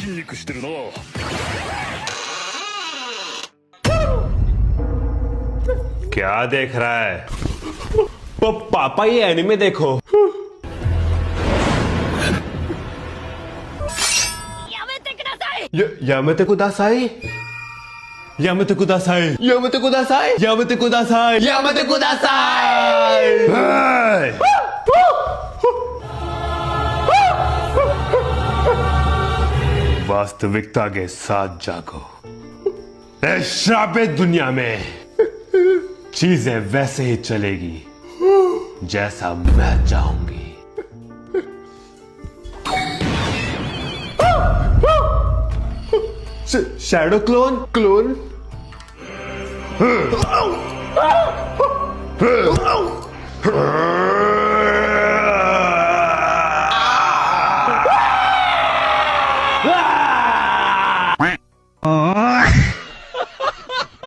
筋肉してるな。क्या देख रहा है? पापा ये एनिमे देखो। やめてください。 やめてください。やめてください。やめてください。やめてください。やめてください。वास्तविकता के साथ जागो। इस श्रापित दुनिया में चीजें वैसे ही चलेगी जैसा मैं चाहूंगी। Shadow clone Ah!